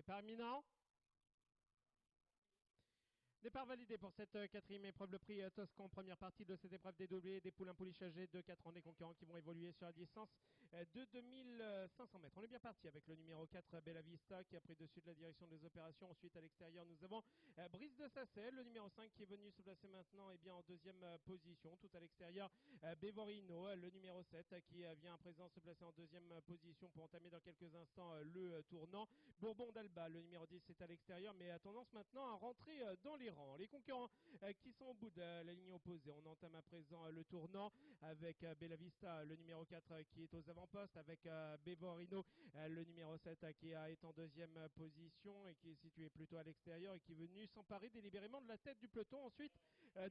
Départ imminent. Départ validé pour cette quatrième épreuve, le prix Toscan, première partie de cette épreuve des doublés, des poules impouliches âgées de 4 ans, des concurrents qui vont évoluer sur la distance de 2500 mètres. On est bien parti avec le numéro 4, Bella Vista, qui a pris dessus de la direction des opérations. Ensuite, à l'extérieur, nous avons Brise de Sacet, le numéro 5, qui est venu se placer maintenant en deuxième position. Tout à l'extérieur, Bevorino, le numéro 7, qui vient à présent se placer en deuxième position pour entamer dans quelques instants le tournant. Bourbon d'Alba, le numéro 10, est à l'extérieur, mais a tendance maintenant à rentrer dans les rangs. Les concurrents qui sont au bout de la ligne opposée, on entame à présent le tournant avec Bella Vista, le numéro 4 qui est aux avant-postes, avec Bevorino, le numéro 7 qui est en deuxième position et qui est situé plutôt à l'extérieur et qui est venu s'emparer délibérément de la tête du peloton. Ensuite,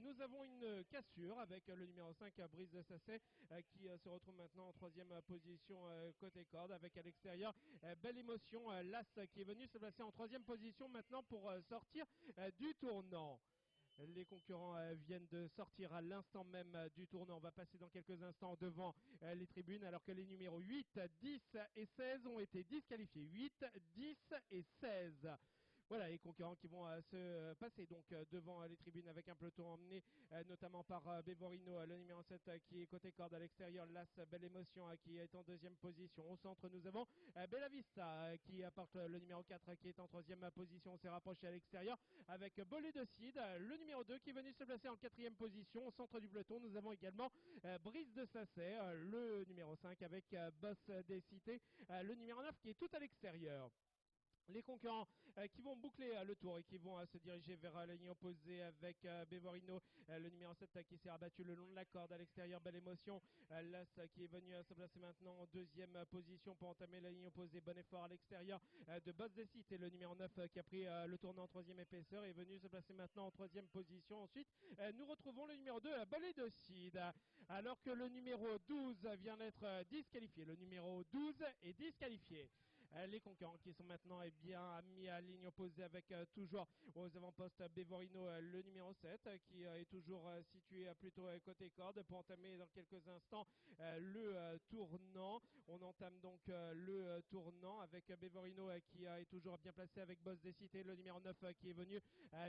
nous avons une cassure avec le numéro 5, Brise de Sacet, qui se retrouve maintenant en troisième position côté corde, avec à l'extérieur Belle Émotion, l'As qui est venu se placer en troisième position maintenant pour sortir du tournant. Les concurrents viennent de sortir à l'instant même du tournant. On va passer dans quelques instants devant les tribunes alors que les numéros 8, 10 et 16 ont été disqualifiés. 8, 10 et 16. Voilà les concurrents qui vont se passer donc devant les tribunes avec un peloton emmené notamment par Bevorino, le numéro 7 qui est côté corde, à l'extérieur l'As Belle Émotion qui est en deuxième position. Au centre nous avons Bella Vista qui apporte le numéro 4 qui est en troisième position. On s'est rapproché à l'extérieur avec Bolé de Cid, le numéro 2 qui est venu se placer en quatrième position. Au centre du peloton nous avons également Brise de Sacet, le numéro 5 avec Boss des Cités, le numéro 9 qui est tout à l'extérieur. Les concurrents qui vont boucler le tour et qui vont se diriger vers la ligne opposée avec Bevorino, le numéro 7 qui s'est rabattu le long de la corde, à l'extérieur Belle Émotion, l'As qui est venu se placer maintenant en deuxième position pour entamer la ligne opposée. Bon effort à l'extérieur de Boss des Sites, et le numéro 9 qui a pris le tournant en troisième épaisseur est venu se placer maintenant en troisième position. Ensuite nous retrouvons le numéro 2, Bolé de Cid, alors que le numéro 12 vient d'être disqualifié. Le numéro 12 est disqualifié. Les concurrents qui sont maintenant bien mis à ligne opposée avec toujours aux avant-postes Bevorino, le numéro 7 qui est toujours situé plutôt côté corde pour entamer dans quelques instants le tournant. On entame donc le tournant avec Bevorino qui est toujours bien placé avec Boss des Cités, le numéro 9 qui est venu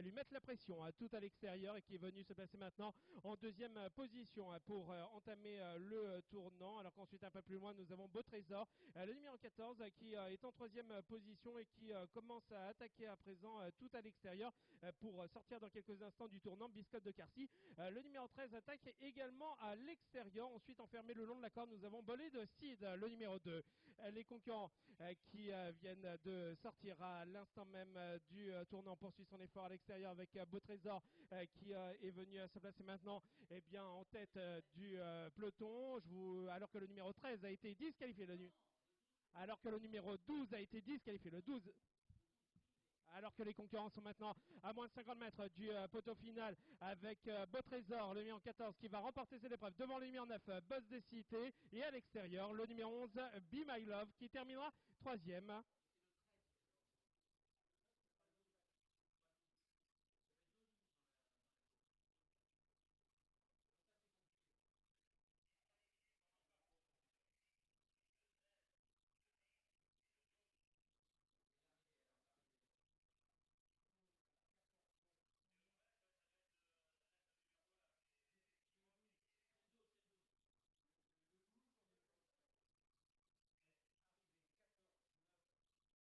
lui mettre la pression tout à l'extérieur et qui est venu se placer maintenant en deuxième position pour entamer le tournant, alors qu'ensuite un peu plus loin nous avons Beau Trésor, le numéro 14 qui est en troisième position et qui commence à attaquer à présent tout à l'extérieur pour sortir dans quelques instants du tournant. Biscotte de Carcy, le numéro 13 attaque également à l'extérieur. Ensuite enfermé le long de la corde nous avons Bolé de Cid, le numéro 2. Les concurrents qui viennent de sortir à l'instant même du tournant poursuit son effort à l'extérieur avec Beau Trésor qui est venu se placer maintenant en tête du peloton. Alors que le numéro 13 a été disqualifié. Alors que le numéro 12 a été disqualifié. Le 12. Alors que les concurrents sont maintenant à moins de 50 mètres du poteau final avec Beau Trésor, le numéro 14 qui va remporter cette épreuve devant le numéro 9, Boss des Cités, et à l'extérieur le numéro 11, Be My Love qui terminera troisième.